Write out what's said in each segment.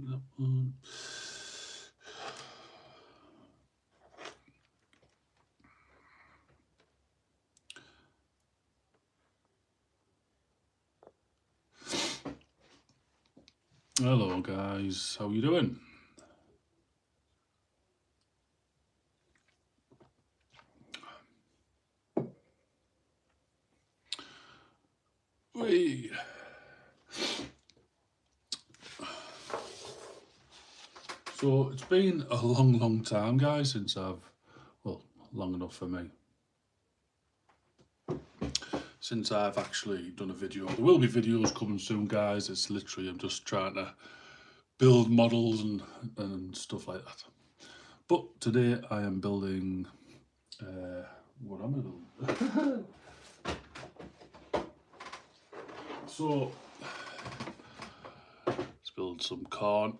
That one. Hello guys, how you doing? Whee. So it's been a long time, guys, since well, long enough for me, since I've actually done a video. There will be videos coming soon, guys. It's literally, I'm just trying to build models and stuff like that. But today I am building, what am I building? So, let's build some corn.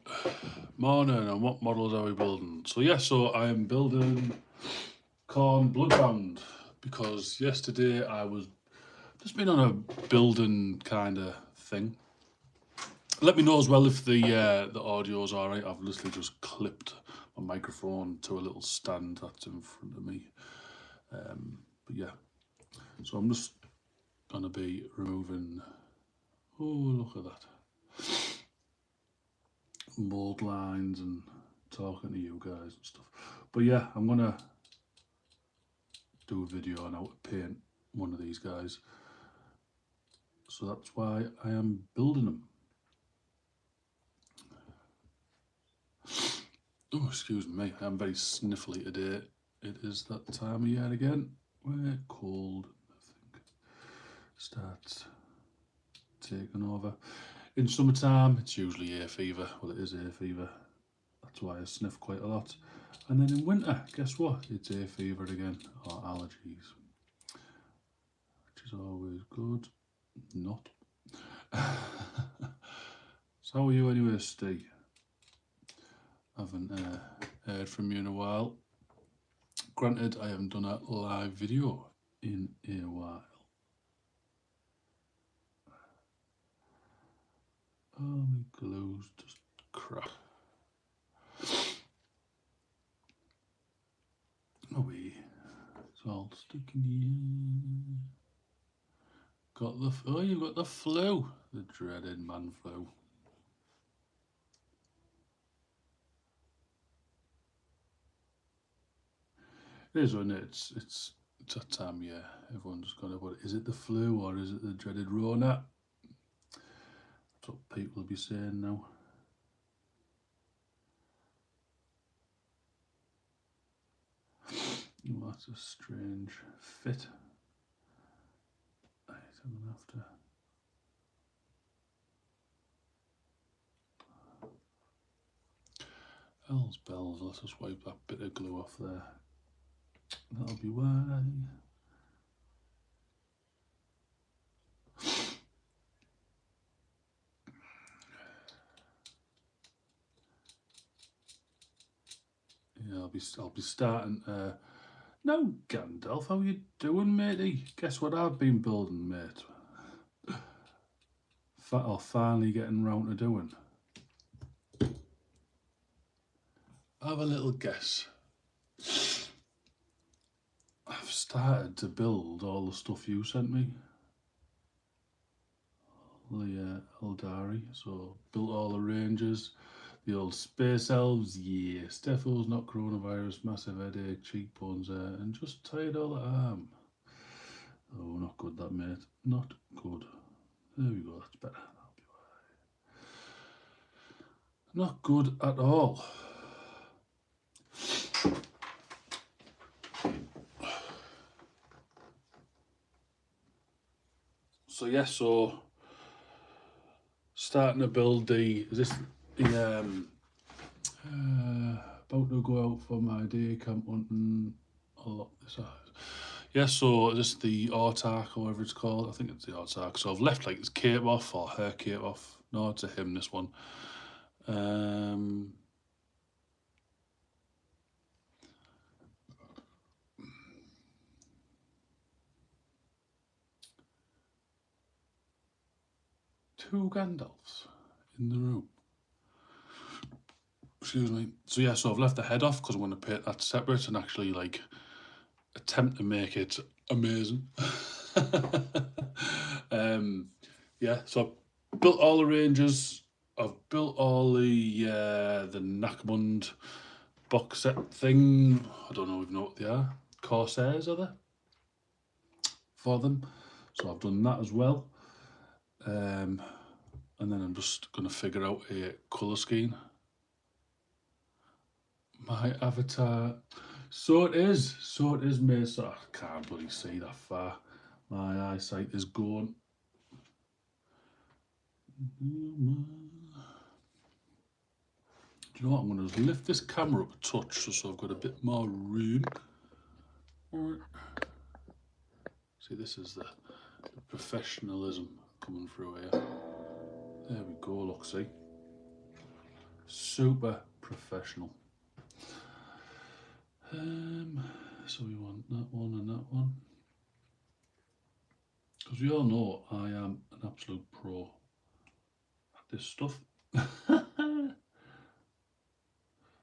Morning, and what models are we building? So yeah, so I am building corn Bloodbound because yesterday I was just been on a building kind of thing. Let me know as well if the audio's all right. I've literally just clipped my microphone to a little stand that's in front of me. But yeah, so I'm just gonna be removing. Oh, look at that! Mold lines and talking to you guys and stuff. But yeah, I'm gonna do a video on how to paint one of these guys. So that's why I am building them. Oh, excuse me, I'm very sniffly today. It is that time of year again where cold, I think, starts taking over. In summertime, it's usually hay fever. Well, it is hay fever. That's why I sniff quite a lot. And then in winter, guess what? It's hay fever again, or allergies, which is always good. Not. So how are you anyway, Steve? Haven't heard from you in a while. Granted, I haven't done a live video in a while. Oh, my glue's just crap. Oh, wee. It's all sticking here. Oh, you've got the flu. The dreaded man flu. It is, isn't it? It's that time, yeah. Everyone's gonna, what is it, the flu or is it the dreaded Rona? That's what people will be saying now. Oh, that's a strange fit. Right, I'm gonna have to. Hell's bells, let's just wipe that bit of glue off there. That'll be why. Yeah, I'll be starting. Now, Gandalf, how you doing, matey? Guess what I've been building, mate? Or finally getting round to doing. Have a little guess. I've started to build all the stuff you sent me. The Eldari, so built all the ranges. The old space elves, yeah. Stepho's not coronavirus, massive headache, cheekbones there, and just tired all the arm. Oh, not good that, mate. Not good. There we go, that's better. That'll be right. Not good at all. So yeah, so starting to build the, is this the about to go out for my day camp hunting a lot this size. yeah, so this is the Autark, or whatever it's called. I think it's the Autark. So I've left like his cape off, or her cape off. No, it's a him, this one. Two Gandalfs in the room. Excuse me. So yeah, so I've left the head off because I'm going to paint that separate and actually like attempt to make it amazing. Yeah, so I've built all the ranges. I've built all the Necromund box set thing. I don't know even know what they are. Corsairs are they? For them. So I've done that as well. And then I'm just going to figure out a colour scheme. My avatar. So it is made so I can't bloody see that far. My eyesight is gone. Do you know what? I'm going to lift this camera up a touch so I've got a bit more room. See, this is the professionalism coming through here. There we go, look, see. Super professional. So we want that one and that one. Because we all know I am an absolute pro at this stuff.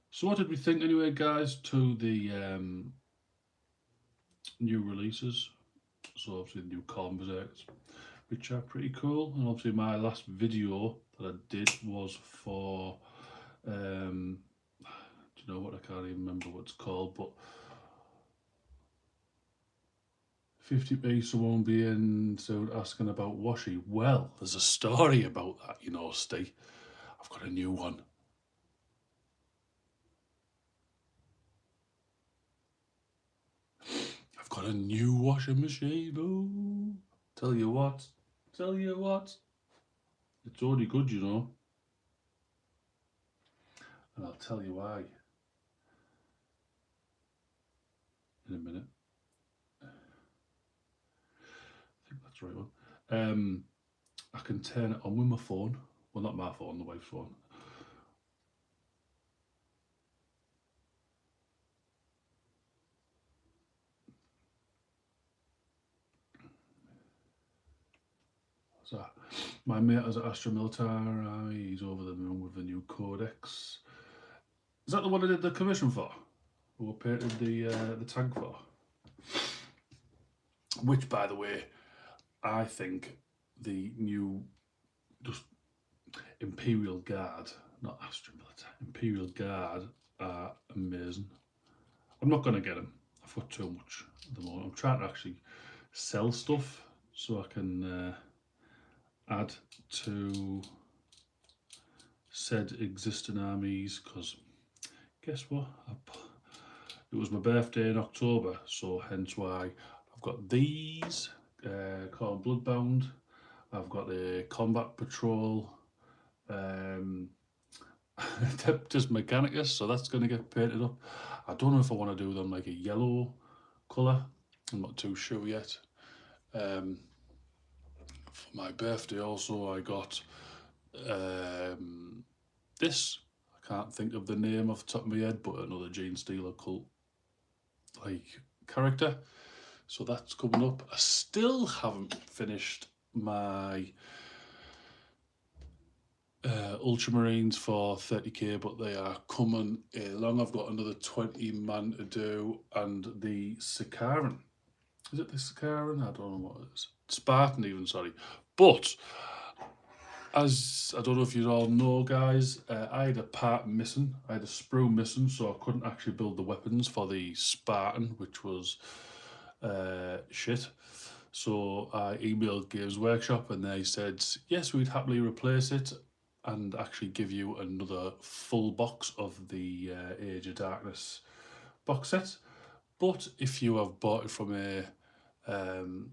So what did we think anyway, guys, to the new releases? So obviously the new Khorne Berserkers, which are pretty cool. And obviously my last video that I did was for, do you know what, I can't even remember what it's called, but 50p, someone being so asking about washi. Well, there's a story about that, you know, Steve. I've got a new one. I've got a new washing machine. Oh, tell you what, it's only good, you know. And I'll tell you why in a minute. I think that's the right one. I can turn it on with my phone. Well, not my phone, the wife's phone. So, my mate is at Astra Militari. He's over the moon with the new Codex. Is that the one I did the commission for? Or painted the tank for? Which, by the way, I think the new just Imperial Guard, not Astra Militari, Imperial Guard are amazing. I'm not going to get them. I've got too much at the moment. I'm trying to actually sell stuff so I can add to said existing armies, because guess what? It was my birthday in October, so hence why I've got these called Bloodbound. I've got the Combat Patrol, Adeptus Mechanicus, so that's going to get painted up. I don't know if I want to do them like a yellow colour. I'm not too sure yet. For my birthday also I got this. I can't think of the name off the top of my head, but another Genestealer cult like character. So that's coming up. I still haven't finished my Ultramarines for 30k, but they are coming along. I've got another 20 man to do, and the Sicaran. Is it the Sicaran? I don't know what it is. Spartan even, sorry. But as I don't know if you all know, guys, I had a part missing. I had a sprue missing, so I couldn't actually build the weapons for the Spartan, which was shit. So I emailed Games Workshop and they said, yes, we'd happily replace it and actually give you another full box of the Age of Darkness box set. But if you have bought it from a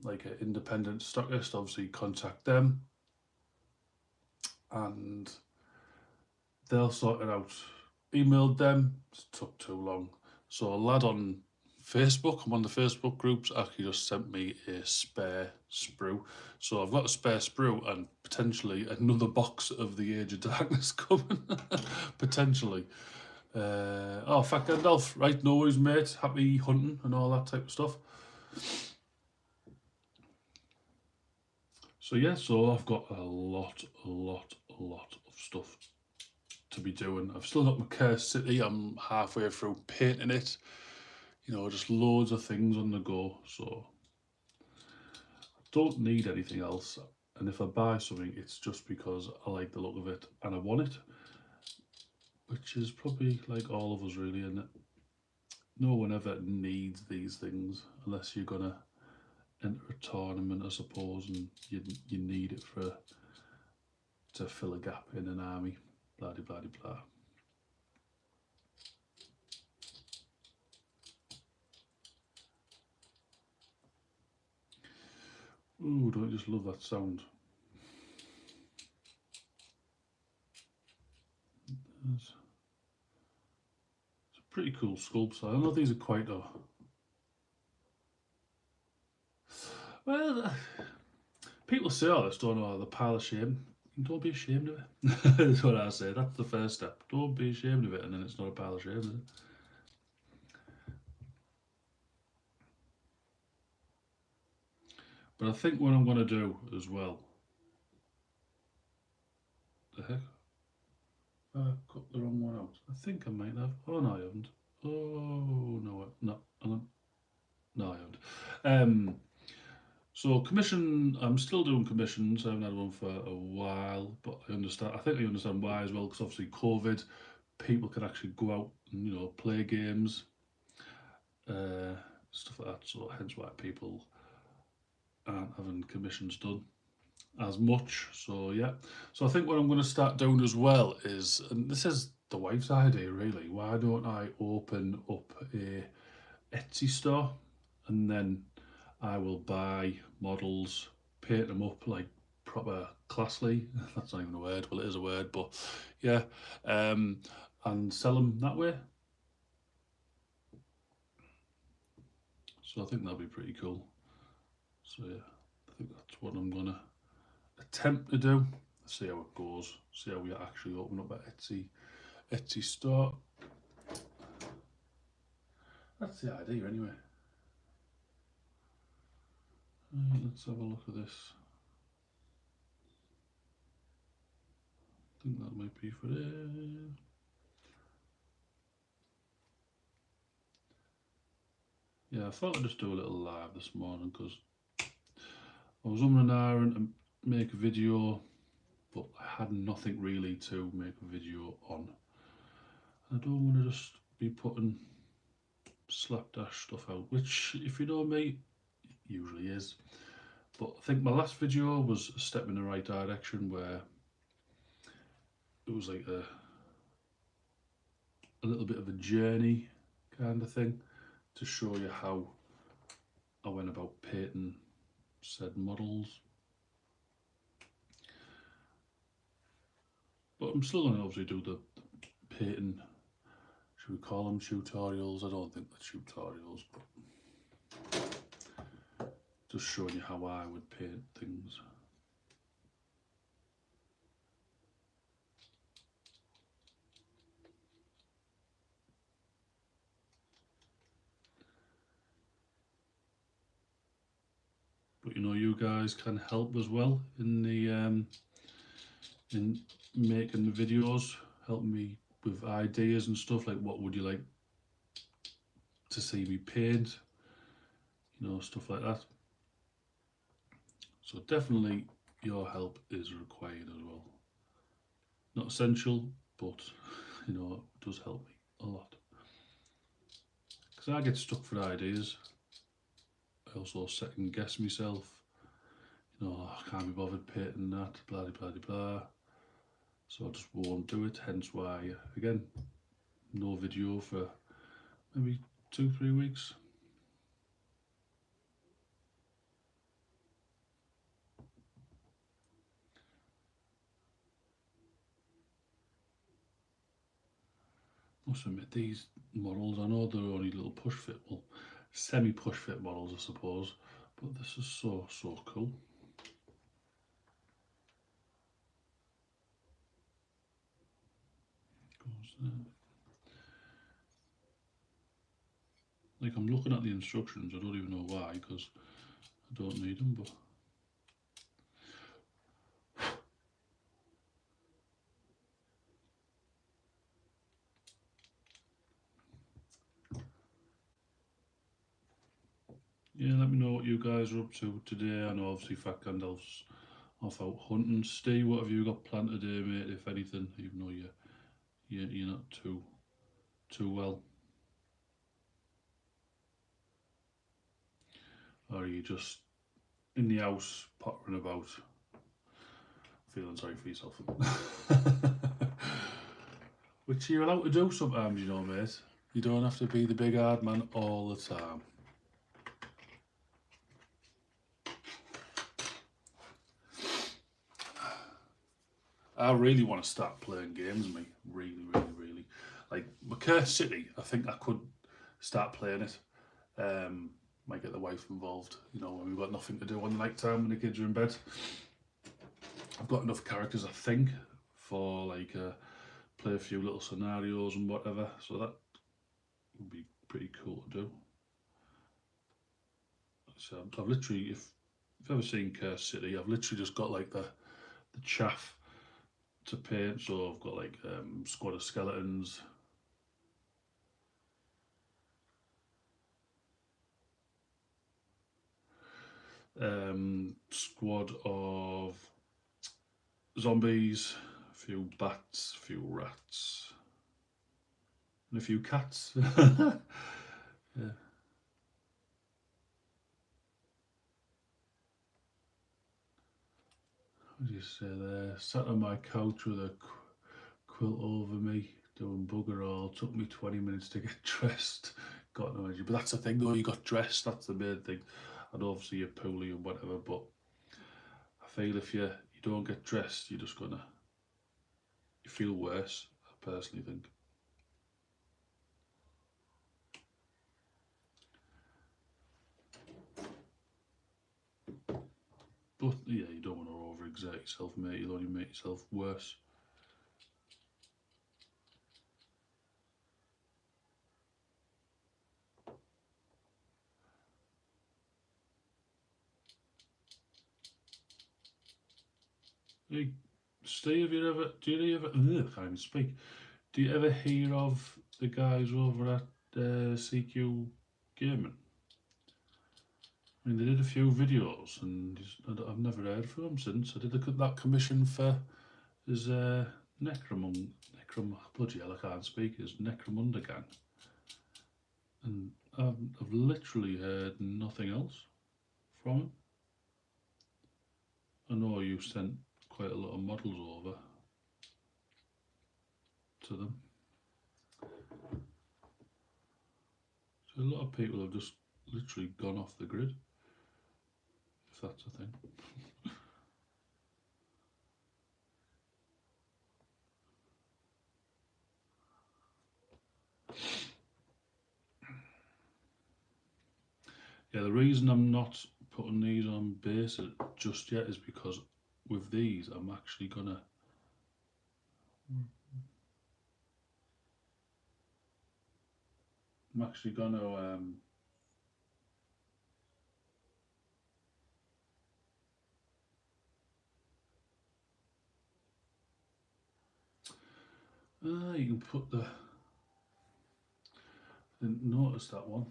like an independent stockist, obviously contact them and they'll sort it out. Emailed them, it took too long. So a lad on Facebook. I'm on the Facebook groups. Actually just sent me a spare sprue. So I've got a spare sprue and potentially another box of the Age of Darkness coming. Potentially. Oh, fuck Gandalf. Right, no worries, mate. Happy hunting and all that type of stuff. So yeah, so I've got a lot of stuff to be doing. I've still got my Cursed City. I'm halfway through painting it. You know, just loads of things on the go. So I don't need anything else. And if I buy something, it's just because I like the look of it and I want it. Which is probably like all of us really, and no one ever needs these things unless you're gonna enter a tournament, I suppose, and you need it to fill a gap in an army. Blah de blah de blah. Ooh, don't you just love that sound? It's a pretty cool sculpt. I know these are quite a well. People say all this, don't know, the pile of shame. Don't be ashamed of it. That's what I say. That's the first step. Don't be ashamed of it, and then it's not a pile of shame, is it? But I think what I'm going to do as well. The heck? I cut the wrong one out. I think I might have. Oh no, I haven't. Oh no, no, no, I haven't. So commission. I'm still doing commissions. I haven't had one for a while, but I understand. I think I understand why as well, because obviously COVID, people can actually go out and play games, stuff like that. So hence why people aren't having commissions done as much. So yeah. So I think what I'm going to start doing as well is, and this is the wife's idea really. Why don't I open up a Etsy store, and then I will buy models, paint them up like proper classly. That's not even a word. Well, it is a word, but yeah, and sell them that way. So I think that'll be pretty cool. So yeah, I think that's what I'm gonna attempt to do. See how it goes. See how we actually open up an Etsy store. That's the idea anyway. Right, let's have a look at this. I think that might be for it. Yeah, I thought I'd just do a little live this morning because I was and ahhing to make a video, but I had nothing really to make a video on. I don't want to just be putting slapdash stuff out, which, if you know me, usually is. But I think my last video was a step in the right direction, where it was like a little bit of a journey kind of thing to show you how I went about painting said models. But I'm still going to obviously do the painting. Should we call them tutorials? I don't think they're tutorials, but just showing you how I would paint things. But you guys can help as well in the in making the videos, helping me with ideas and stuff, like what would you like to see me paint, stuff like that. So definitely your help is required as well. Not essential, but it does help me a lot. Because I get stuck for ideas. I also second guess myself. I can't be bothered painting that, blah blah blah blah. So I just won't do it. Hence why, again, no video for maybe 2-3 weeks. Must admit, these models, I know they're only little push fit. Well, semi-push fit models, I suppose. But this is so cool. Goes there. Like, I'm looking at the instructions, I don't even know why, because I don't need them, but yeah, let me know what you guys are up to today. I know obviously Fat Gandalf's off out hunting. Steve, what have you got planned today, mate, if anything, even though you're not too well? Or are you just in the house pottering about, feeling sorry for yourself? Which you're allowed to do sometimes, you know, mate. You don't have to be the big hard man all the time. I really want to start playing games, me. Really. Like, Cursed City, I think I could start playing it. Might get the wife involved, you know, when we've got nothing to do on the night time when the kids are in bed. I've got enough characters, I think, for like play a few little scenarios and whatever, so that would be pretty cool to do. So I've literally, if you've ever seen Cursed City, I've literally just got like the chaff to paint. So I've got like squad of skeletons, squad of zombies, a few bats, a few rats, and a few cats. Yeah. What do you say there? Sat on my couch with a quilt over me, doing bugger all. Took me 20 minutes to get dressed. Got no energy. But that's the thing though, you got dressed, that's the main thing. And obviously you're poorly and whatever, but I feel if you don't get dressed, you're just gonna, you feel worse, I personally think. But yeah, you don't want to overexert yourself, mate. You'll only make yourself worse. Hey, Steve, do you ever, ugh, I can't even speak. Do you ever hear of the guys over at CQ Gaming? I mean, they did a few videos, and I've never heard from them since. I did that commission for his bloody hell, I can't speak, his Necromunda gang. And I've literally heard nothing else from him. I know you sent quite a lot of models over to them. So a lot of people have just literally gone off the grid, if that's a thing. Yeah, the reason I'm not putting these on base just yet is because with these I'm actually gonna you can put the, I didn't notice that one.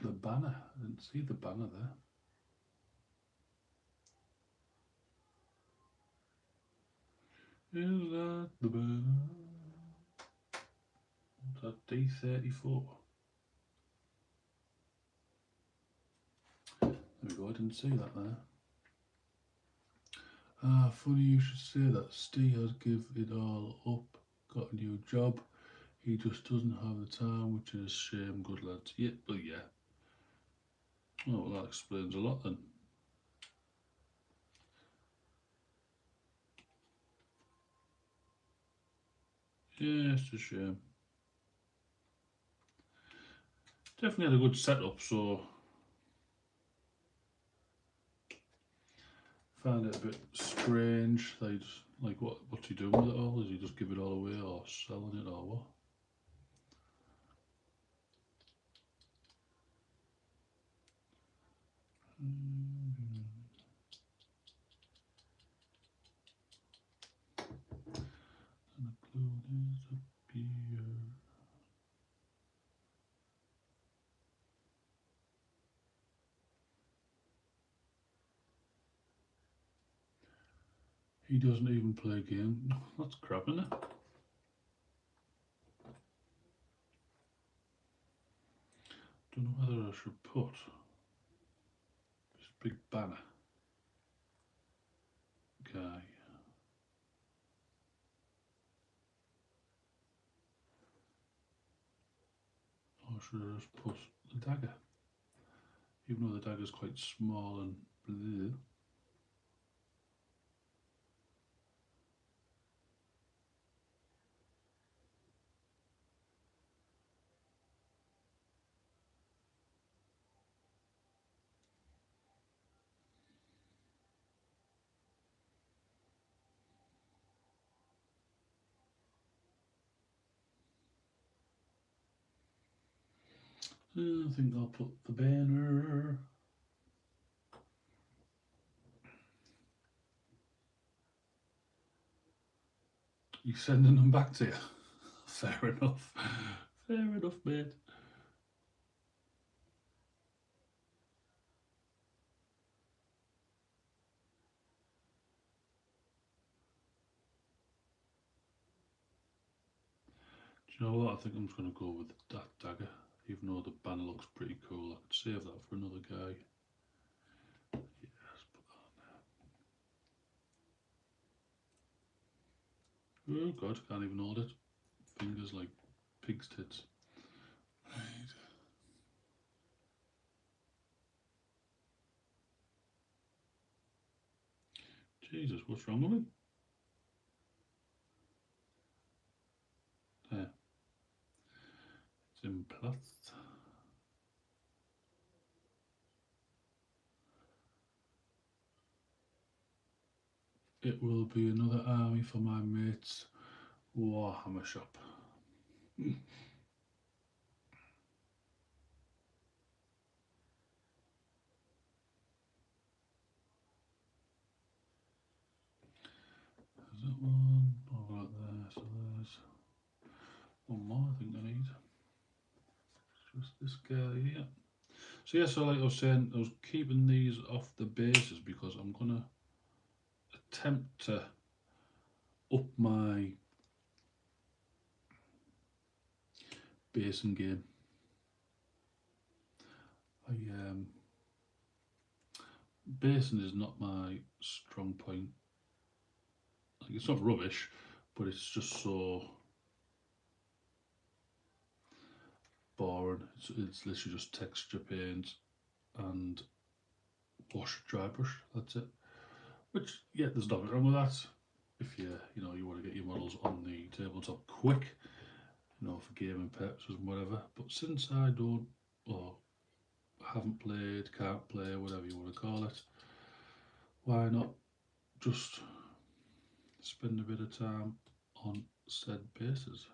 The banner, I didn't see the banner there. Is that the banner? Is that D34? There we go, I didn't see that there. Ah, funny you should say that. Steve has give it all up, got a new job. He just doesn't have the time, which is a shame. Good lads. Yeah, but yeah. Oh, well, that explains a lot then. Yeah, it's a shame. Definitely had a good setup, so found it a bit strange. They just, like, what's he doing with it all? Is he just give it all away or selling it or what? And the clue disappear. He doesn't even play a game. That's crap, isn't it? Don't know whether I should put this big banner guy. Or should I just put the dagger? Even though the dagger's quite small and blue. I think I'll put the banner. You sending them back to you? Fair enough. Fair enough, mate. Do you know what? I think I'm just going to go with that dagger, even though the banner looks pretty cool. I could save that for another guy. Yes, put that on there. Oh god, can't even hold it. Fingers like pig's tits. Right. Jesus, what's wrong with it? There. It's in Platz. It will be another army for my mate's Warhammer shop. Is that one? I've got there, so there's one more I think I need. Just this guy here. So yeah, so like I was saying, I was keeping these off the bases because I'm gonna attempt to up my basing game. Basing is not my strong point. Like it's not rubbish, but it's just so boring. It's literally just texture paint and wash, dry brush. That's it. Which yeah, there's nothing wrong with that. If you want to get your models on the tabletop quick, for gaming purposes and whatever. But since I don't or haven't played, can't play, whatever you want to call it, why not just spend a bit of time on said bases?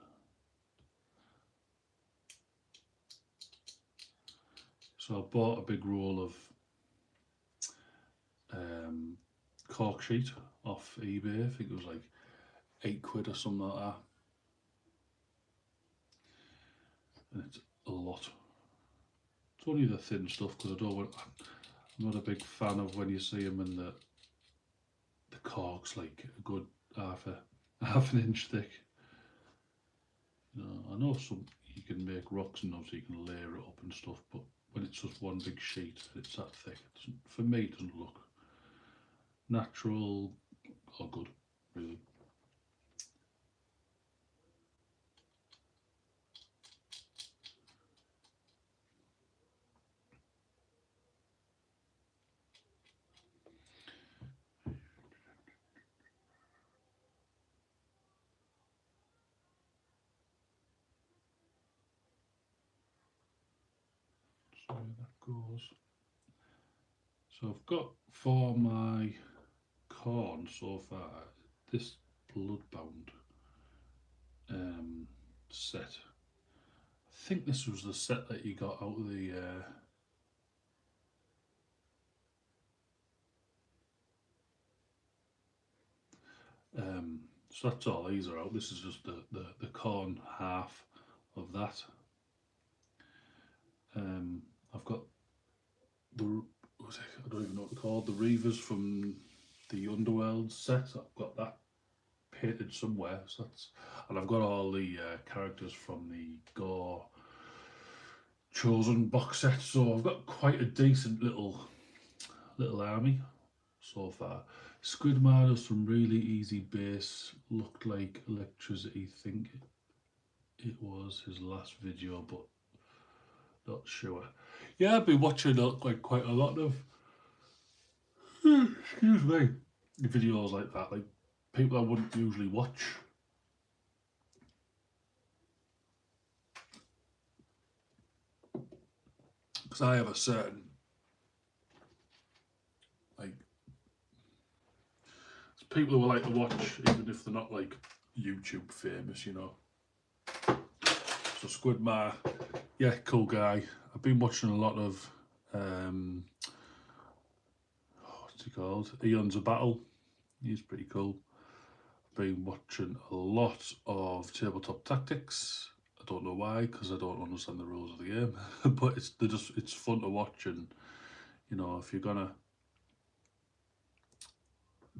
So I bought a big roll of cork sheet off eBay. I think it was like £8 or something like that, and it's a lot. It's only the thin stuff because I'm not a big fan of when you see them and the cork's like a good half an inch thick. I know some you can make rocks and obviously you can layer it up and stuff, but when it's just one big sheet, it's that thick. For me, it doesn't look natural or good, really. see where that goes. So I've got for my corn so far this Bloodbound set. I think this was the set that you got out of the so that's all these are out. This is just the corn half of that. I've got the, I don't even know what they're called, the Reavers from the Underworld set. I've got that painted somewhere. So that's, and I've got all the characters from the Gore Chosen box set. So I've got quite a decent little army so far. Squidmar does some really easy base. Looked like electricity. Think it was his last video, but not sure. Yeah, I've been watching like quite a lot of excuse me videos like that, like people I wouldn't usually watch. Because I have a certain like people who I like to watch, even if they're not like YouTube famous, you know. So Squidmar, yeah, cool guy. I've been watching a lot of what's he called? Eons of Battle. He's pretty cool. I've been watching a lot of Tabletop Tactics. I don't know why, because I don't understand the rules of the game. But it's fun to watch, and you know, if you're gonna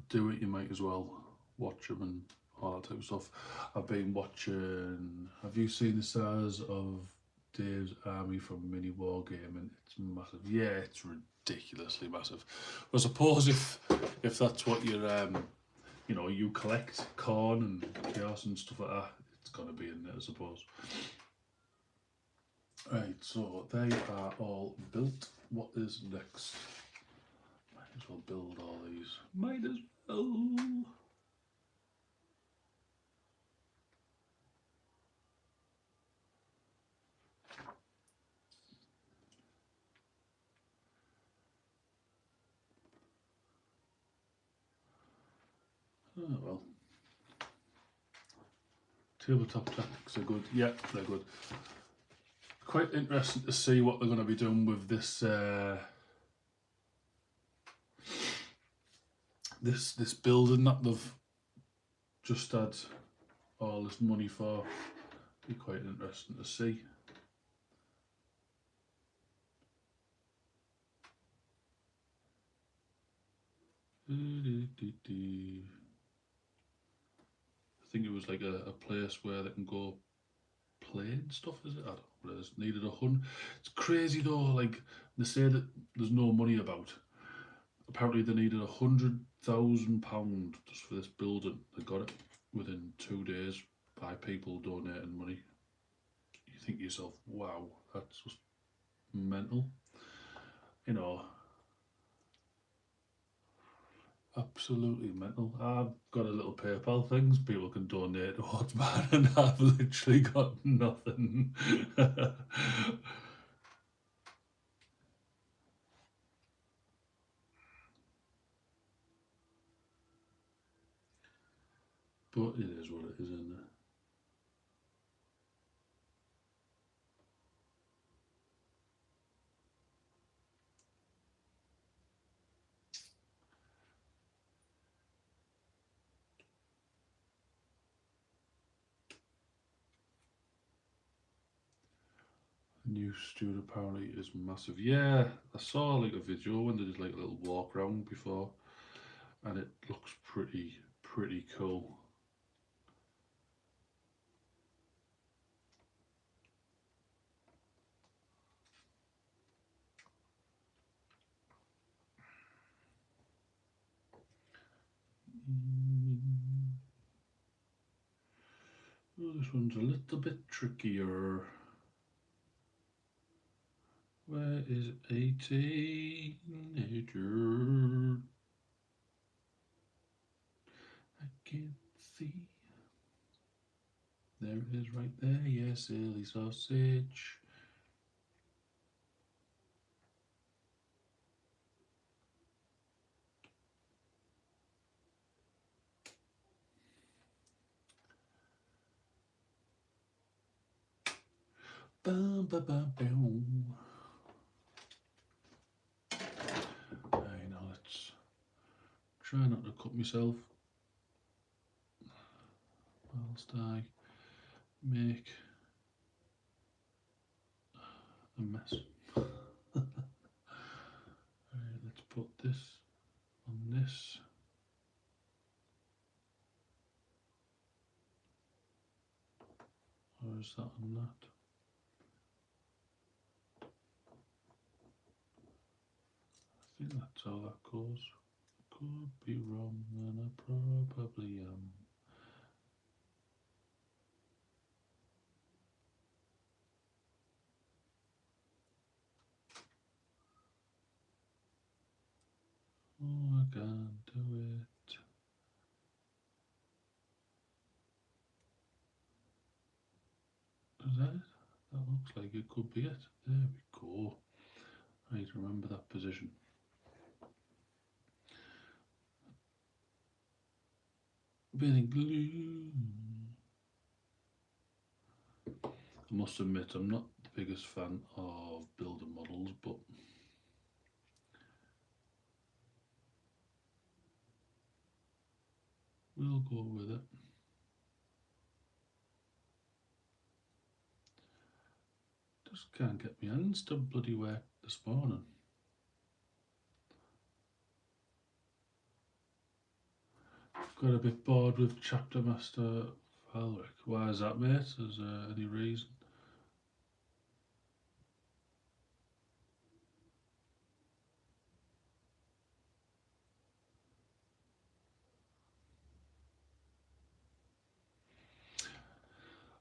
do it, you might as well watch them and all that type of stuff. I've been watching. Have you seen the size of Dave's army from Mini Wargaming? It's massive. Yeah, it's ridiculously massive. I suppose if that's what you're you know, you collect corn and chaos and stuff like that, it's gonna be in there, I suppose. Right, so they are all built. What is next? Might as well build all these. Might as well. Oh well. Tabletop Tactics are good. Yeah, they're good. Quite interesting to see what they're going to be doing with this this building that they've just had all this money for. Be quite interesting to see. I think it was like a place where they can go play and stuff, is it? I don't know what it is. Needed 100. It's crazy though, like they say that there's no money about. Apparently they needed £100,000 just for this building. They got it within 2 days by people donating money. You think to yourself, wow, that's just mental. You know, absolutely mental. I've got a little PayPal things people can donate towards, man, and I've literally got nothing. But it is what it is, isn't it? New studio apparently is massive. Yeah, I saw like a video when they did like a little walk around before, and it looks pretty cool. Oh, this one's a little bit trickier. Where is a teenager? I can't see. There it is right there. Yes, silly sausage. Bum, ba, ba, boom. Right, now let's try not to cut myself whilst I make a mess. Right, let's put this on this. Or is that on that? I think that's how that goes. Could be wrong, and I probably am. Oh, I can't do it. Is that it? That looks like it could be it. There we go. Right, remember that position. Bit of glue. I must admit, I'm not the biggest fan of building models, but we'll go with it. Just can't get my hands to bloody work this morning. Got a bit bored with Chapter Master Valric. Why is that, mate? Is there any reason?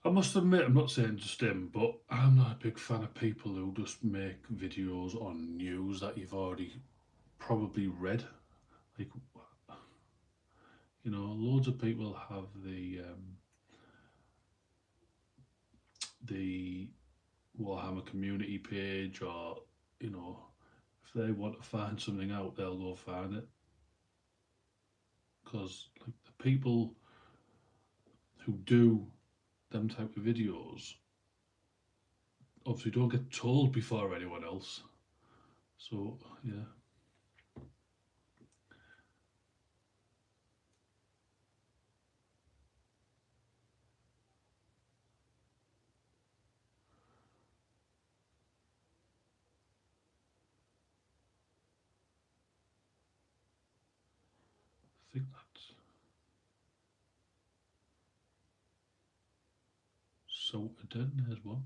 I must admit, I'm not saying just him, but I'm not a big fan of people who just make videos on news that you've already probably read. Like, you know, loads of people have the Warhammer community page, or you know, if they want to find something out, they'll go find it. Because like the people who do them type of videos obviously don't get told before anyone else. So yeah, I think that's sorted in. There's one.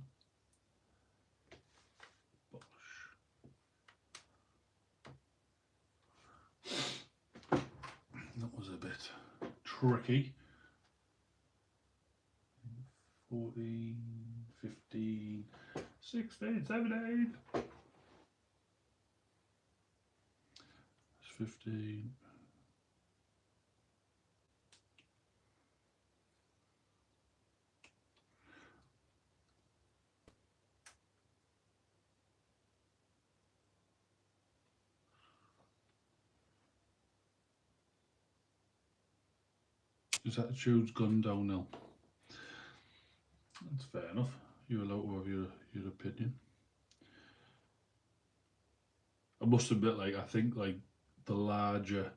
That was a bit tricky. 14, 15, 16, 17. It's 15. His attitude's gone downhill. That's fair enough. You're allowed to have your opinion. I must admit, like, I think, like, the larger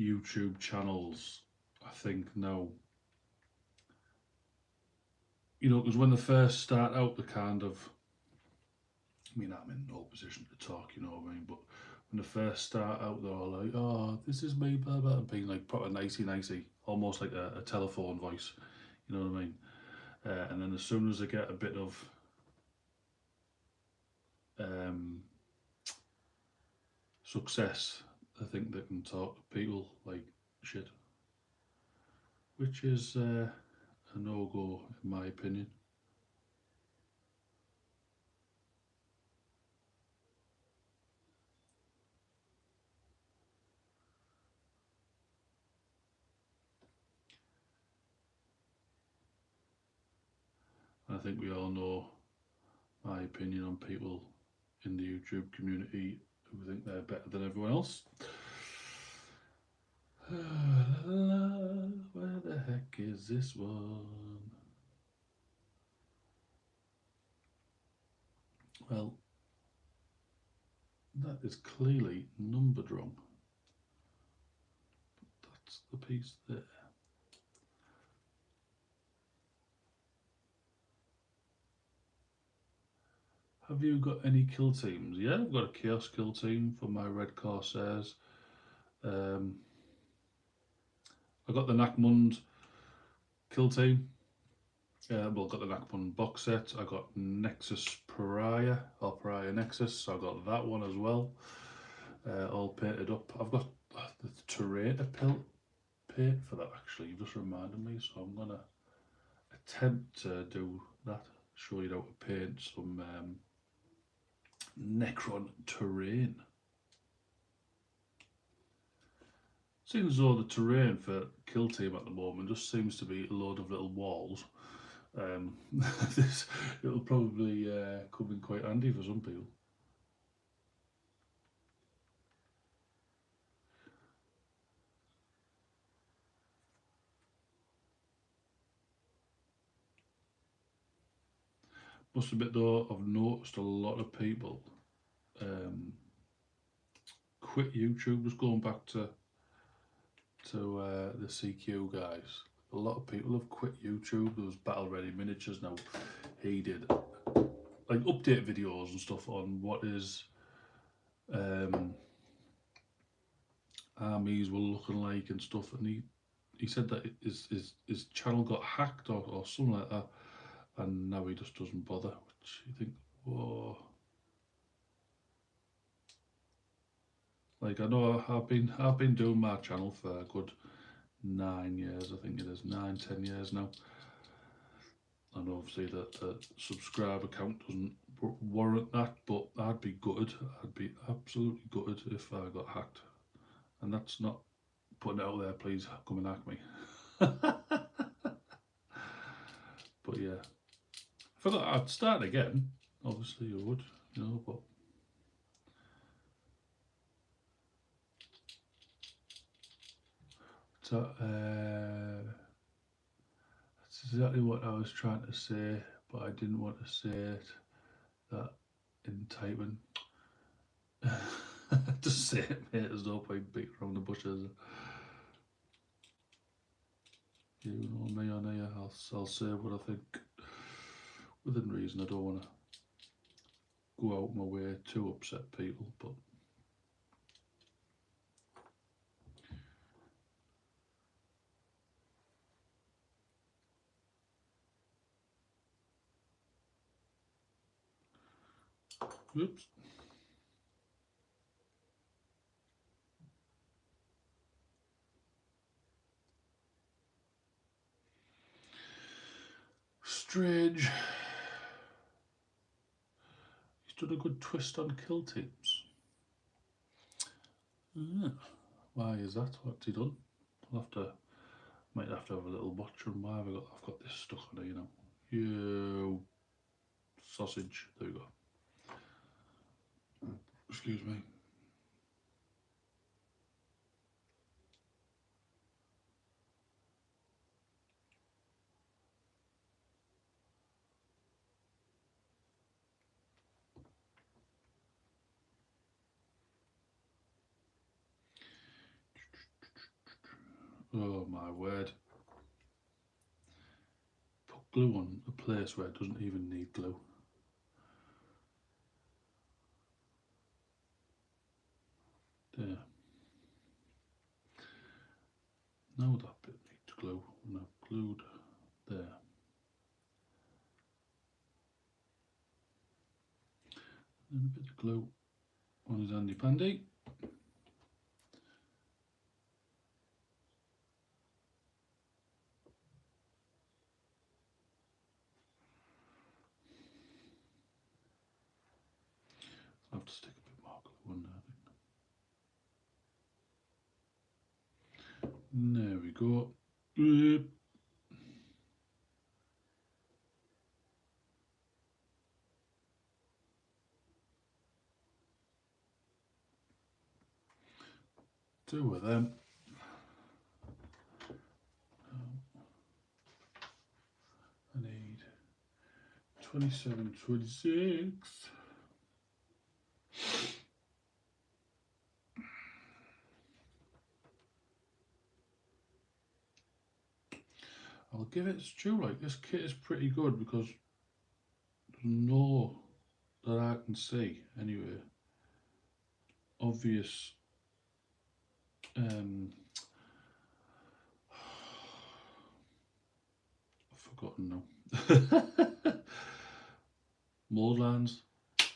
YouTube channels, I think now, you know, because when they first start out, they kind of, I mean, I'm in no position to talk, you know what I mean, but when they first start out, they're all like, oh, this is me, blah, blah, and being like proper nicey, almost like a telephone voice, you know what I mean? And then as soon as they get a bit of success, I think they can talk to people like shit, which is a no-go in my opinion. I think we all know my opinion on people in the YouTube community who think they're better than everyone else. Where the heck is this one? Well, that is clearly numbered wrong. That's the piece there. Have you got any kill teams? Yeah, I've got a Chaos kill team for my Red Corsairs. I got the Nakmund kill team. Well, got the Nakmund box set. I got Nexus Pariah, or Pariah Nexus, so I got that one as well. All painted up. I've got the terrain paint for that actually. You just reminded me, so I'm gonna attempt to do that. Show you how to paint some Necron terrain. Seems as though the terrain for kill team at the moment just seems to be a load of little walls. It'll probably come in quite handy for some people. Must admit though, I've noticed a lot of people quit YouTube, just going back to the CQ guys. A lot of people have quit YouTube. There was Battle Ready Miniatures. Now he did like update videos and stuff on what his armies were looking like and stuff, and he said that his channel got hacked or something like that, and now he just doesn't bother, which you think, whoa. Like, I know I've been doing my channel for a good 9 years, I think it is 9-10 years now, and obviously the subscriber count doesn't warrant that, but I'd be gutted. I'd be absolutely gutted if I got hacked, and that's not putting it out there. Please come and hack me. But yeah, if I thought I'd start again, obviously you would, you know, but so, that's exactly what I was trying to say, but I didn't want to say it that in typing. Just say it, mate. There's no point beating around the bushes. You know me on here. I'll say what I think within reason. I don't want to go out my way to upset people, but oops. Strange. He's done a good twist on kill teams. Yeah. Why is that? What's he done? Might have to have a little watch on why I've got this stuck on it, you know. You sausage. There we go. Excuse me. Oh my word. Put glue on a place where it doesn't even need glue. There. Now that bit needs glue. And I've glued there. And a bit of glue on his handy pandy. I'll have to stick a bit more glue on there, I think. There we go. Two of them. I need 27, 26. I'll give it its due, like this kit is pretty good because there's no, that I can see anyway, obvious I've forgotten now. Mold lines,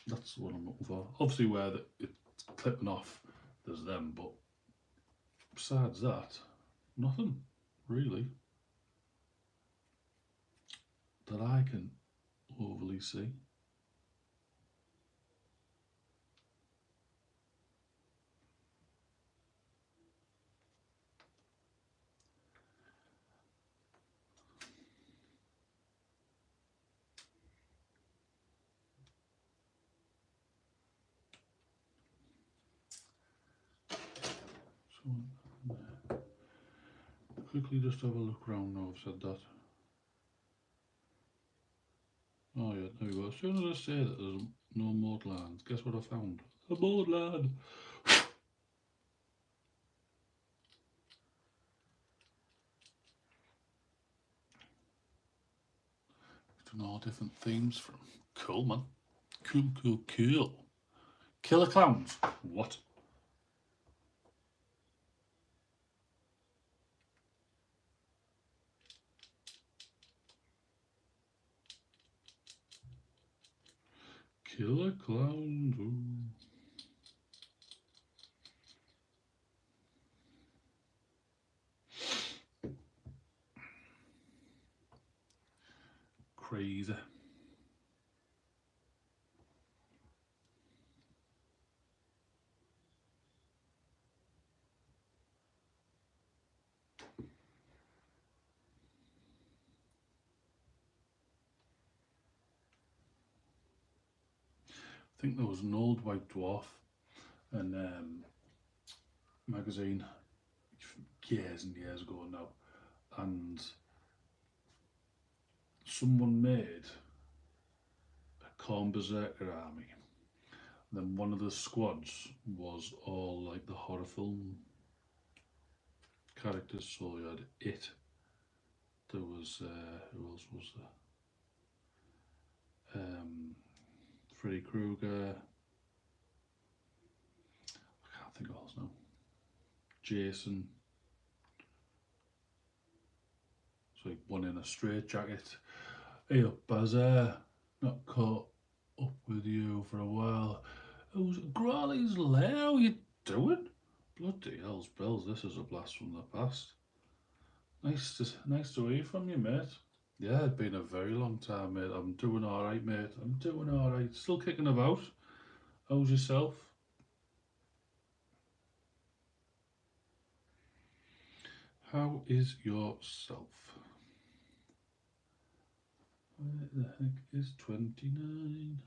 that's what I'm looking for. Obviously where it's clipping off, there's them, but besides that, nothing really that I can overly see. So quickly just have a look around now I've said that. Oh yeah, there we go. As soon as I say that there's no mold lines, guess what I found? A mold line! Doing all different themes from. Cool, man. Cool, cool, cool. Killer clowns. What? Killer clowns. Ooh. Crazy. I think there was an old white dwarf and magazine years and years ago now, and someone made a Khorne Berserker army. And then one of the squads was all like the horror film characters. So you had It. There was who else was there? Freddy Krueger. I can't think of else now. Jason. So like one in a straitjacket. Hey up, Bazar. Not caught up with you for a while. Who's Growly's Lair? How you doing? Bloody hell's bells, this is a blast from the past. Nice to hear from you, mate. Yeah, it's been a very long time, mate. I'm doing alright, mate. I'm doing alright. Still kicking about. How's yourself? How is yourself? Where the heck is 29?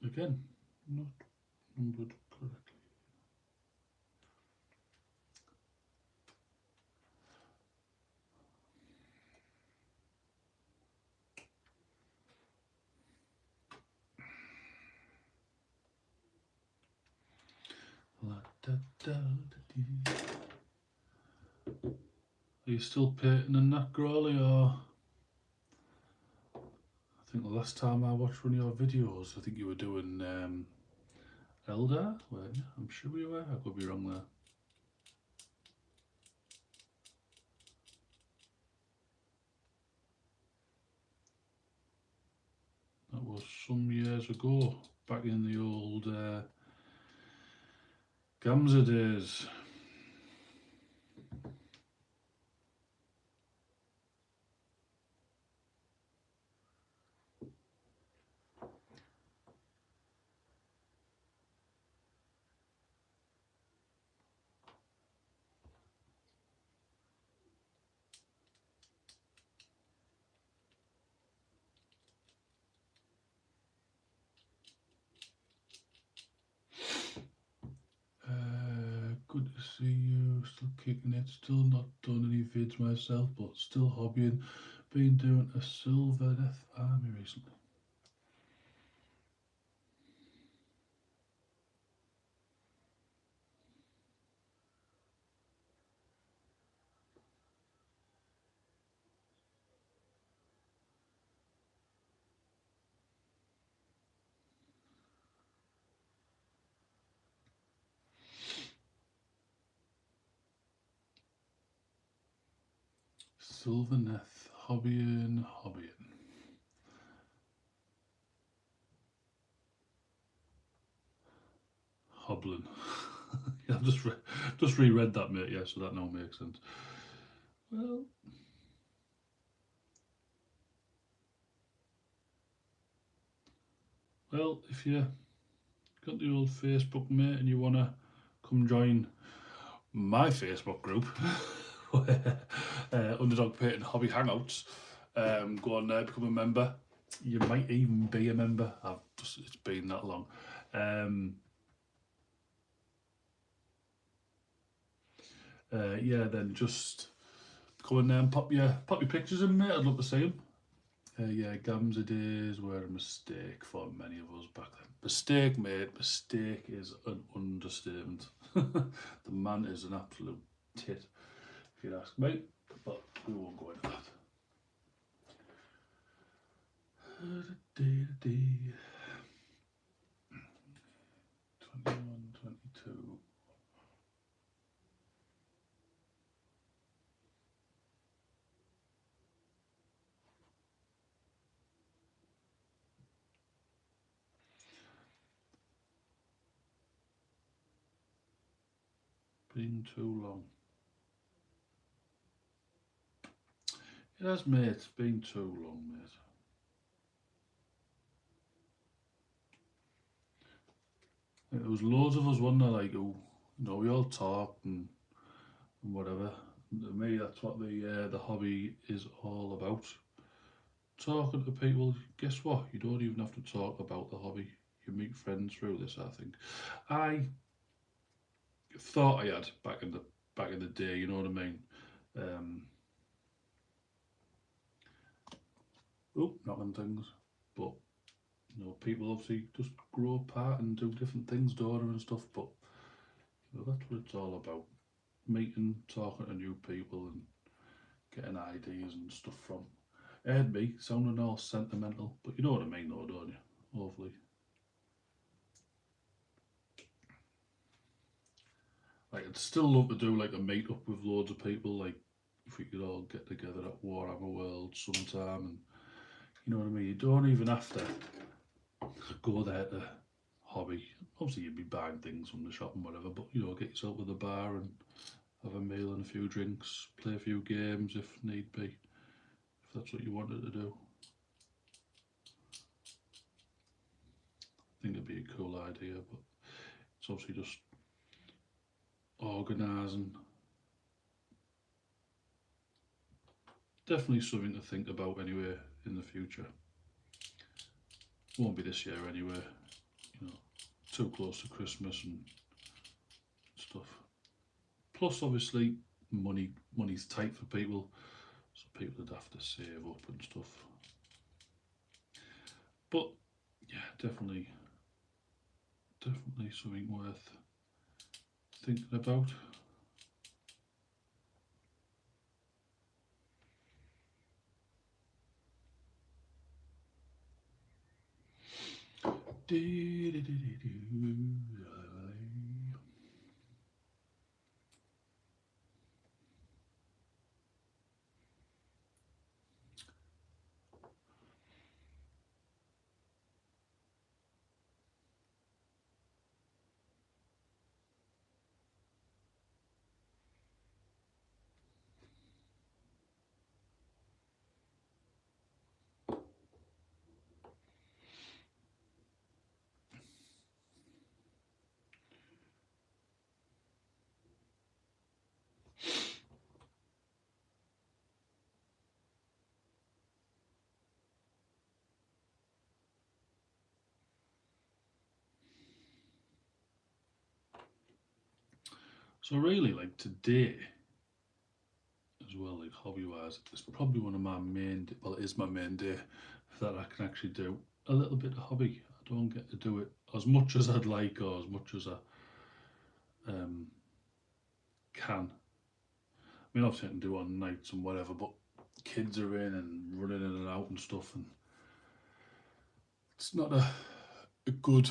Again, not numbered correctly. La, da, da, da, dee. Are you still painting in that, Growly, or? I think the last time I watched one of your videos, I think you were doing Eldar, weren't you? I'm sure you were. I could be wrong there. That was some years ago, back in the old Gamza days. kicking it. Still not done any vids myself, but still hobbying. Been doing a Sylvaneth army recently. Sylvaneth, hobbying. Hoblin. Yeah, I've just reread that, mate. Yeah, so that now makes sense. Well, if you got the old Facebook, mate, and you wanna come join my Facebook group, Underdog Payton Hobby Hangouts, go on there, become a member. You might even be a member. It's been that long. Yeah, then just go in there and pop your pictures in, mate. I'd love to see them. Yeah, Gamza days were a mistake for many of us back then. Mistake, mate. Mistake is an understatement. The man is an absolute tit, if you'd ask me. But we won't go into that. 21, 22. Been too long. It has, mate. It's been too long, mate. There was loads of us, wasn't there? Like, who, we all talked and whatever. To me, that's what the hobby is all about. Talking to people. Guess what? You don't even have to talk about the hobby. You meet friends through this. I think. I thought I had back in the day. You know what I mean? Not on things, but people obviously just grow apart and do different things, don't they, and stuff. But that's what it's all about: meeting, talking to new people, and getting ideas and stuff from. And me sounding all sentimental, but you know what I mean, though, don't you? Hopefully. Like, I'd still love to do like a meet up with loads of people. Like, if we could all get together at Warhammer World sometime, and you know what I mean. You don't even have to go there to hobby. Obviously, you'd be buying things from the shop and whatever, but get yourself with a bar and have a meal and a few drinks, play a few games if need be, if that's what you wanted to do. I think it'd be a cool idea, but it's obviously just organising. Definitely something to think about anyway in the future. Won't be this year anyway, too close to Christmas and stuff. Plus, obviously, money's tight for people, so people would have to save up and stuff. But yeah, definitely something worth thinking about. So really, like today, as well, like hobby wise. It's probably one of my main, well, it is my main day that I can actually do a little bit of hobby. I don't get to do it as much as I'd like or as much as I can. I mean, obviously I can do it on nights and whatever, but kids are in and running in and out and stuff, and it's not a good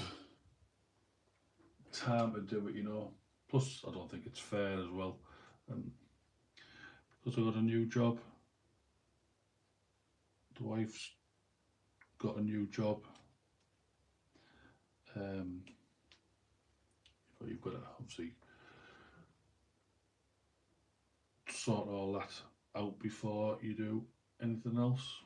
time to do it, you know. Plus, I don't think it's fair as well. And because I got a new job, the wife's got a new job. You've got to obviously sort all that out before you do anything else.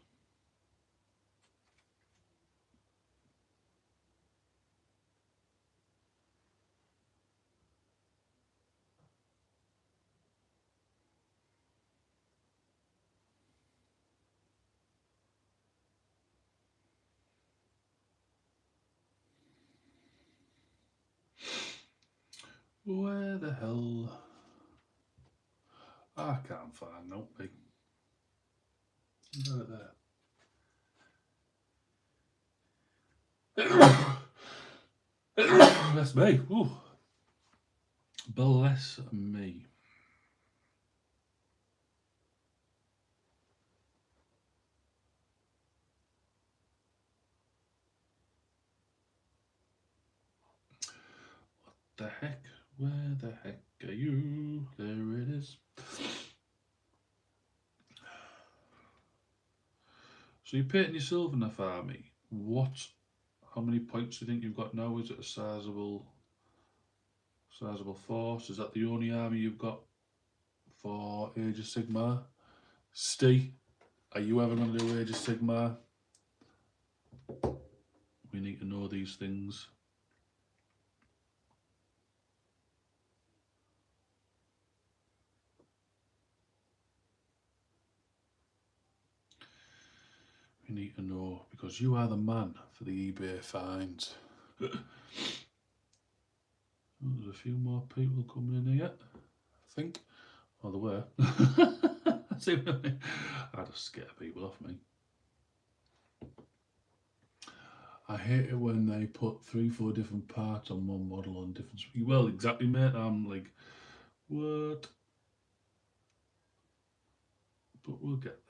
Where the hell? I can't find nothing. There. That's me. Ooh. Bless me. What the heck? Where the heck are you? There it is. So you're painting yourself enough army. How many points do you think you've got now? Is it a sizable force? Is that the only army you've got for Age of Sigmar? Steve, are you ever going to do Age of Sigmar? We need to know these things. We need to know, because you are the man for the eBay finds. Oh, there's a few more people coming in here, I think. Oh, there were. See what I mean? I just scare people off me. I hate it when they put 3-4 different parts on one model on different. Well, exactly, mate. I'm like, what? But we'll get there.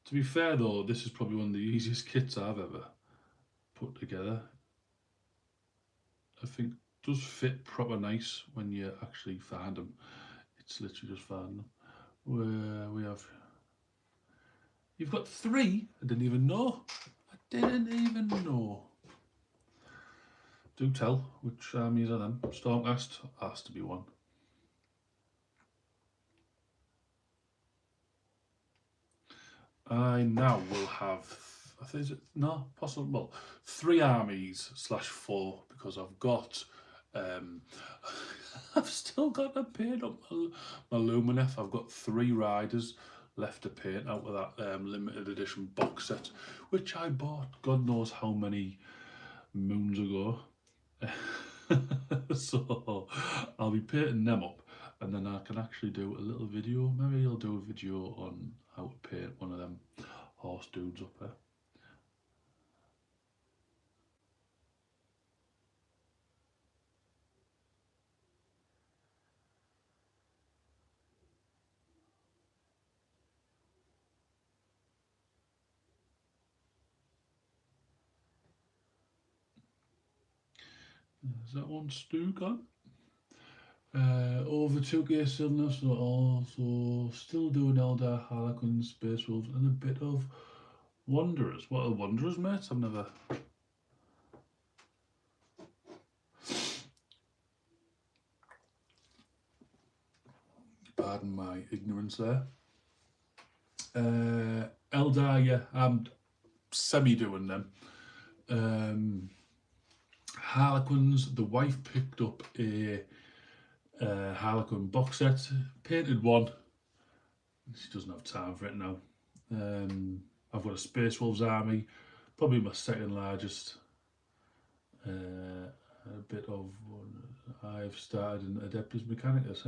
To be fair, though, this is probably one of the easiest kits I've ever put together. I think it does fit proper nice when you actually find them. It's literally just finding them. Where we have. You've got 3? I didn't even know. I didn't even know. Do tell which armies are them. Stormcast has to be one. I now will have, I think, is it, no, possible, well, 3 armies / 4, because I've got, I've still got to paint up my Lumineth. I've got 3 riders left to paint out of that limited edition box set, which I bought God knows how many moons ago. So I'll be painting them up, and then I can actually do a little video. Maybe I'll do a video on how to paint one of them horse dudes up there. Is that one Stu gone? Over 2K stillness, but also still doing Eldar, Harlequins, Space Wolves, and a bit of Wanderers. What are Wanderers, mate? I've never. Pardon my ignorance there. Eldar, yeah, I'm semi doing them. Harlequins, the wife picked up a Harlequin box set, painted one. She doesn't have time for it now. I've got a Space Wolves army, probably my second largest. A bit of. I've started in Adeptus Mechanicus.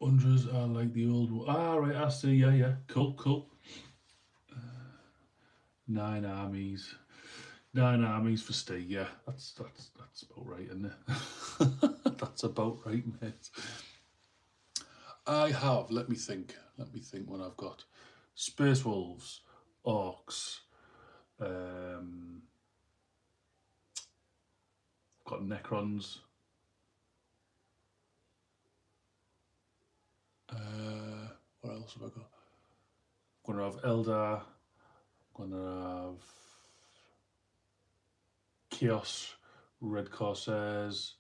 hundreds are like the old one. Ah, right, I see. Yeah, yeah. Cool, cool. 9 armies. 9 armies for Steve. Yeah, that's about right, isn't it? That's about right, mate. I have. Let me think. Let me think. What I've got: Space Wolves, Orcs. Got Necrons. What else have I got? I'm gonna have Eldar. I'm gonna have Chaos, Red Corsairs,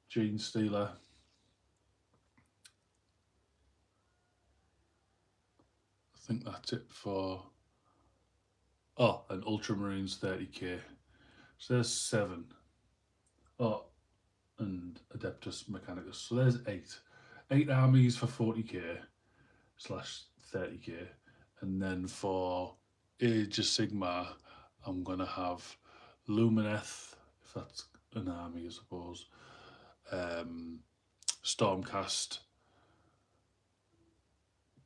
Gene Stealer. I think that's it for. Oh, and Ultramarines 30k. So there's 7. Oh, and Adeptus Mechanicus. So there's 8. 8 armies for 40k / 30k. And then for Age of Sigmar, I'm going to have Lumineth, if that's an army, I suppose. Stormcast.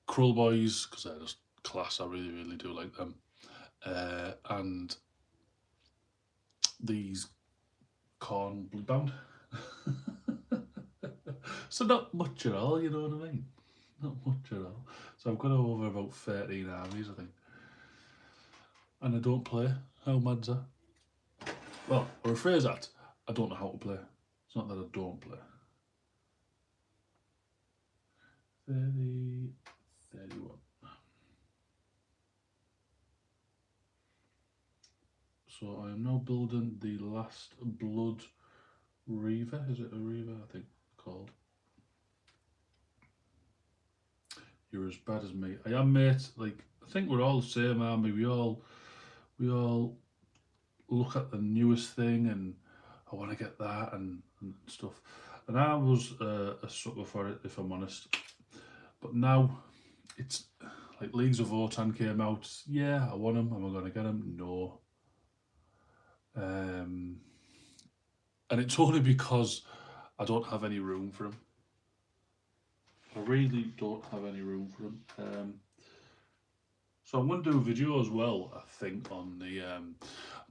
Krull Boys, because they're just class. I really, really do like them. And these Khorne Bloodbound. So not much at all, you know what I mean? Not much at all. So I've got over about 13 armies, I think. And I don't play. How mad's that? Well, or rephrase that, I don't know how to play. It's not that I don't play. 30, 31. So I am now building the last Blood Reaver. Is it a Reaver? I think called. You're as bad as me. I am, mate. Like, I think we're all the same, aren't we? We all look at the newest thing and I want to get that and stuff. And I was a sucker for it, if I'm honest. But now it's like Leagues of Votann came out. Yeah, I want them. Am I going to get them? No. And it's only because I don't have any room for them. I really don't have any room for them. So I'm going to do a video as well, I think, on the, I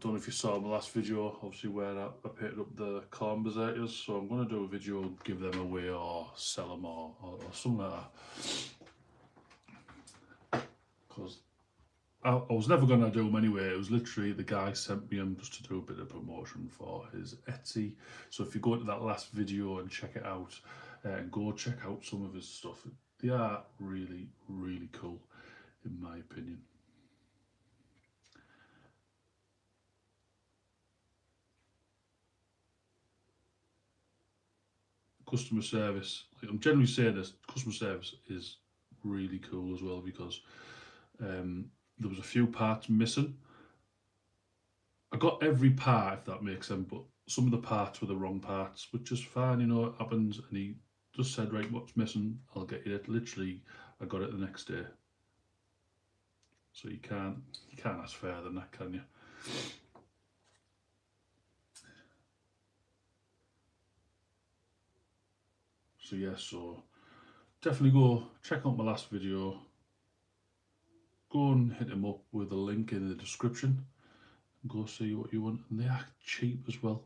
don't know if you saw my last video, obviously where I picked up the Khorne Berserkers, so I'm going to do a video, give them away or sell them or something like that. Because I was never going to do them anyway. It was literally the guy sent me them just to do a bit of promotion for his Etsy. So if you go to that last video and check it out, go check out some of his stuff. They are really, really cool, in my opinion. Customer service, like I'm generally saying this, customer service is really cool as well, because there was a few parts missing. I got every part, if that makes sense, but some of the parts were the wrong parts, which is fine, you know, it happens. And he just said, right, what's missing? I'll get you it. Literally, I got it the next day. So you can't ask fairer than that, can you? So yeah, so definitely go check out my last video. Go and hit him up with a link in the description. Go see what you want, and they are cheap as well.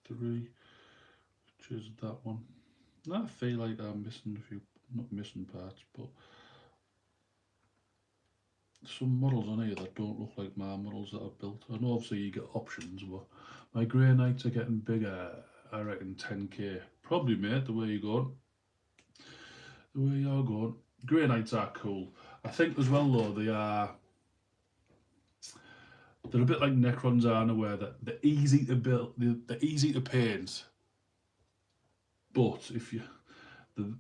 Three, which is that one. I feel like I'm missing a few, not missing parts, but some models on here that don't look like my models that I've built. I know obviously you get options, but my Grey Knights are getting bigger. I reckon 10k. Probably, mate, the way you're going. The way you're going. Grey Knights are cool. I think as well though, they're a bit like Necrons are in a way that they're easy to build, they're easy to paint. But if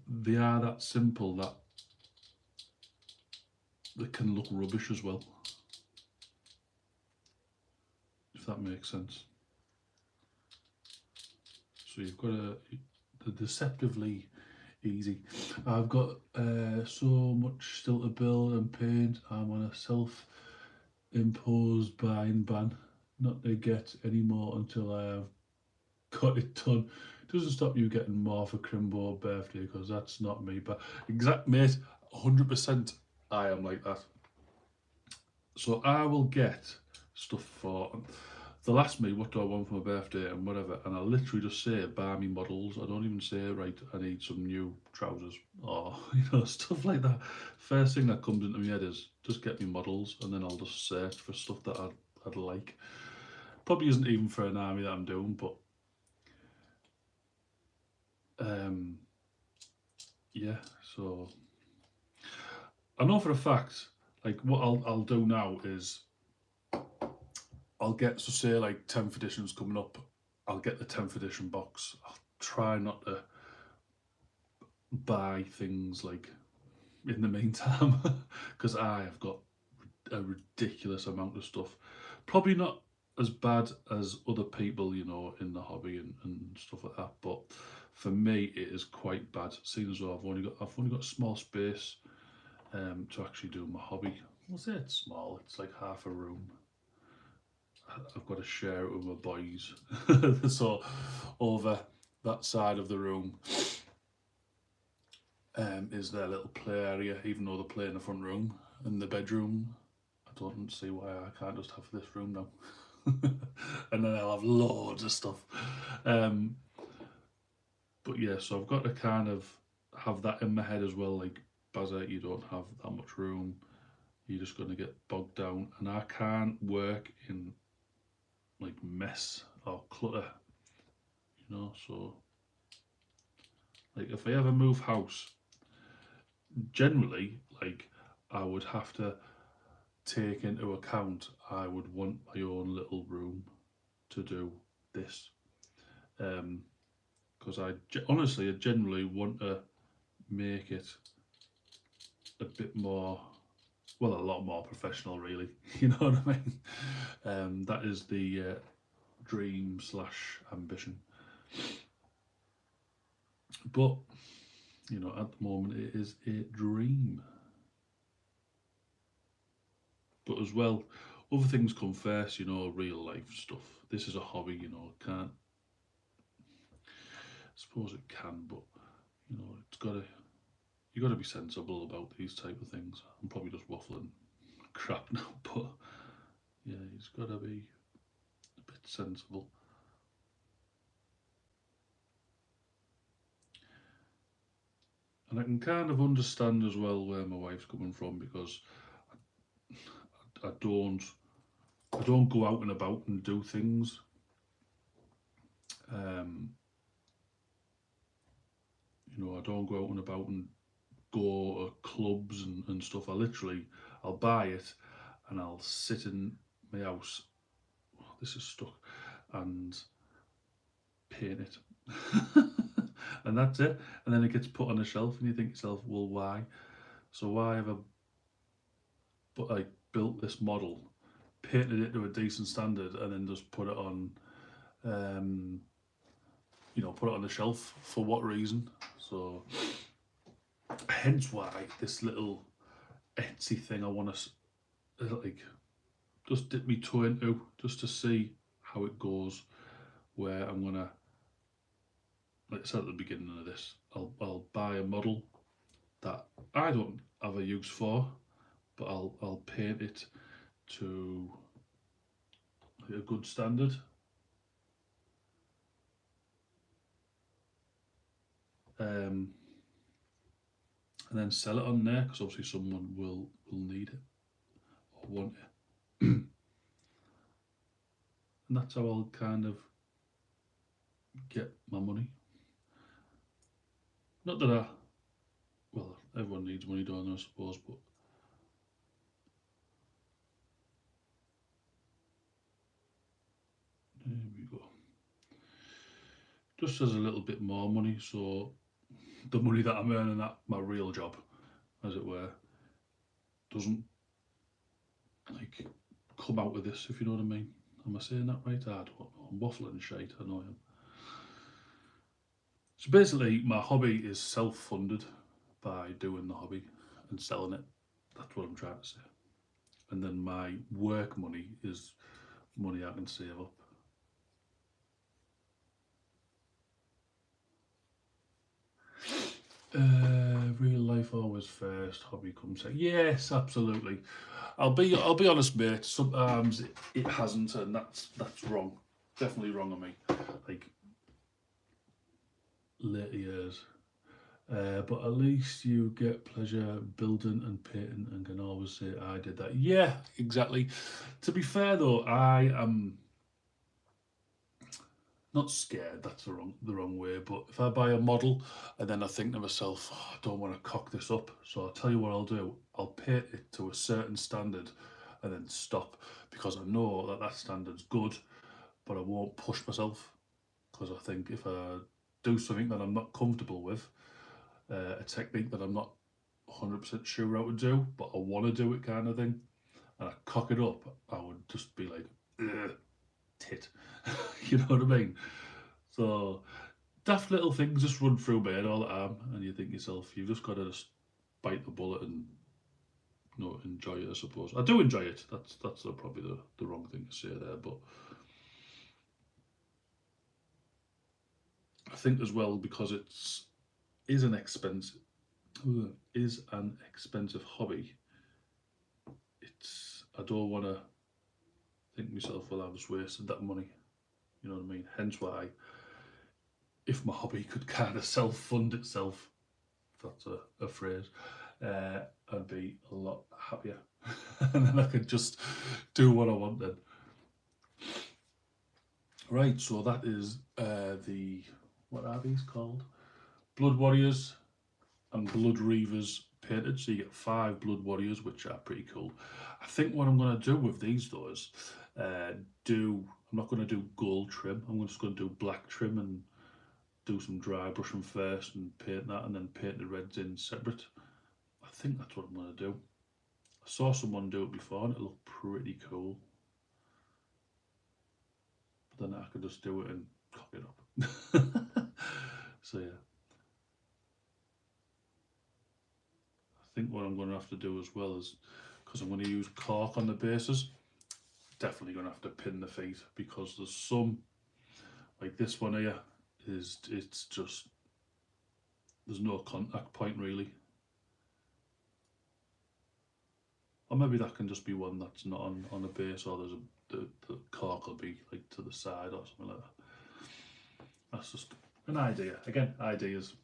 they are that simple that they can look rubbish as well. If that makes sense. So you've got the deceptively easy. I've got so much still to build and paint. I'm on a imposed buying ban, not to get any more until I have got it done. Doesn't stop you getting more for Crimbo birthday because that's not me. But exact mate, 100% I am like that. So I will get stuff for they'll ask me what do I want for my birthday and whatever, and I literally just say buy me models. I don't even say right I need some new trousers or stuff like that. First thing that comes into my head is just get me models, and then I'll just search for stuff that I'd like. Probably isn't even for an army that I'm doing, but um, yeah. So I know for a fact, like what I'll do now is I'll get so say like 10th edition's coming up. I'll get the 10th edition box. I'll try not to buy things like in the meantime because I have got a ridiculous amount of stuff. Probably not as bad as other people, in the hobby and stuff like that. But for me, it is quite bad. Seeing as though I've only got a small space to actually do my hobby. I'll say it's small. It's like half a room. I've got to share it with my boys. So over that side of the room is their little play area, even though they play in the front room and the bedroom. I don't see why I can't just have this room now. And then I'll have loads of stuff. Um, but yeah, so I've got to kind of have that in my head as well. Like, Bazza, you don't have that much room. You're just going to get bogged down. And I can't work in like mess or clutter, So, like, if I ever move house, generally, like, I would have to take into account I would want my own little room to do this. Because honestly, I generally want to make it a bit more, well, a lot more professional, really. You know what I mean? That is the dream slash ambition. But, at the moment, it is a dream. But as well, other things come first, real life stuff. This is a hobby, can't, I suppose it can, but, it's got to, you got to be sensible about these type of things. I'm probably just waffling crap now, but yeah, he's got to be a bit sensible. And I can kind of understand as well where my wife's coming from because I don't go out and about and do things. Um, I don't go out and about and go to clubs and stuff. I'll buy it and I'll sit in my house. Oh, this is stuck, and paint it. And that's it. And then it gets put on a shelf, and you think to yourself, well, why? So why have I built this model, painted it to a decent standard, and then just put it on, um, put it on the shelf for what reason? So hence why this little Etsy thing I want to just dip my toe into just to see how it goes. Where I'm gonna, like I said at the beginning of this, I'll buy a model that I don't have a use for, but I'll paint it to a good standard. And then sell it on there because obviously someone will need it or want it. And that's how I'll kind of get my money. Not that well, everyone needs money, don't they, I suppose, but there we go. Just as a little bit more money, so the money that I'm earning at my real job, as it were, doesn't like come out of this, if you know what I mean. Am I saying that right? I don't know. I'm waffling shite, I know I am. So basically, my hobby is self-funded by doing the hobby and selling it. That's what I'm trying to say. and then my work money is money I can save up. Real life always first, hobby comes second. Yes, absolutely. I'll be honest, mate. Sometimes it hasn't, and that's wrong. Definitely wrong on me. Like later years. But at least you get pleasure building and painting and can always say, I did that. Yeah, exactly. To be fair though, I am not scared, that's the wrong way, but if I buy a model and then I think to myself, oh, I don't want to cock this up, so I'll tell you what I'll do. I'll paint it to a certain standard and then stop, because I know that that standard's good, but I won't push myself, because I think if I do something that I'm not comfortable with, a technique that I'm not 100% sure how to do, but I want to do it kind of thing, and I cock it up, I would just be like, ugh, tit. You know what I mean? So, daft little things just run through my head all the time, and you think to yourself, you've just got to just bite the bullet and enjoy it. I suppose I do enjoy it. That's probably the wrong thing to say there, but I think as well because is an expensive is an expensive hobby. I don't want to think myself, well, I've just wasted that money. You know what I mean? Hence why, if my hobby could kind of self fund itself, if that's a phrase, I'd be a lot happier. And then I could just do what I want then. Right, so that is what are these called? Blood Warriors and Blood Reavers painted. So you get 5 Blood Warriors, which are pretty cool. I think what I'm going to do with these though is I'm not going to do gold trim. I'm just going to do black trim and do some dry brushing first and paint that, and then paint the reds in separate. I think that's what I'm going to do. I saw someone do it before and it looked pretty cool. But then I could just do it and cock it up. So yeah. I think what I'm going to have to do as well is, because I'm going to use cork on the bases, definitely going to have to pin the feet, because there's some, like this one here, it's just, there's no contact point really. Or maybe that can just be one that's not on a base, or the cork will be like to the side or something like that. That's just an idea. Again, ideas.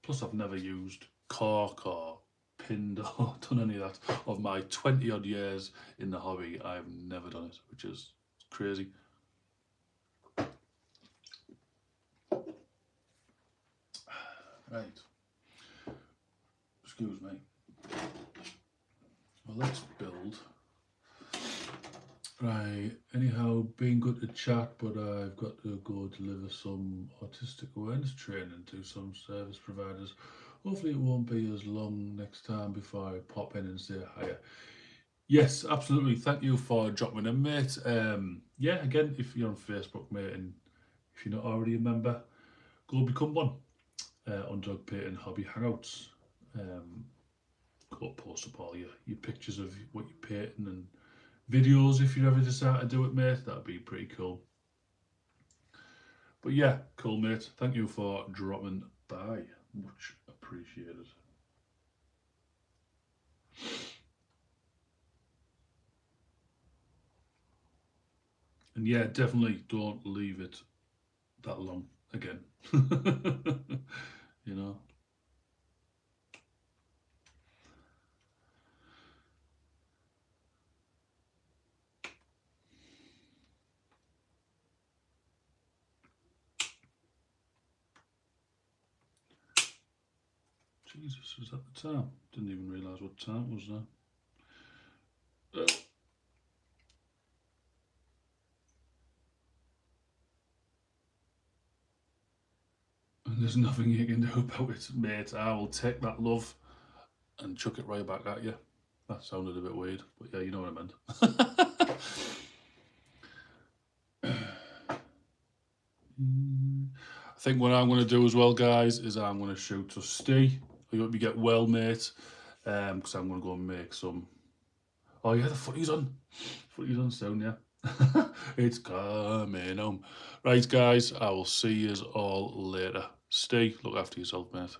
Plus I've never used cork or pinned or done any of that. Of my 20 odd years in the hobby, I've never done it, which is crazy. Right. Excuse me. Well, let's build. Right, anyhow, been good to chat, but I've got to go deliver some autistic awareness training to some service providers. Hopefully it won't be as long next time before I pop in and say hi. Yes, absolutely. Thank you for dropping in, mate. Yeah, again, if you're on Facebook, mate, and if you're not already a member, go become one. Underdog Painting Hobby Hangouts. Go post up all your pictures of what you're painting and videos if you ever decide to do it, mate. That'd be pretty cool. But yeah, cool, mate. Thank you for dropping by. Much appreciated. And yeah, definitely don't leave it that long again. You know. Jesus, is that the time? Didn't even realise what time it was there. And there's nothing you can do about it, mate. I will take that love and chuck it right back at you. That sounded a bit weird, but yeah, you know what I meant. I think what I'm going to do as well, guys, is I'm going to shoot to Steve. I hope you get well, mate. because I'm going to go and make some. Oh yeah, the footy's on. Footy's on soon, yeah. It's coming home. Right, guys, I will see you all later. Stay, look after yourself, mate.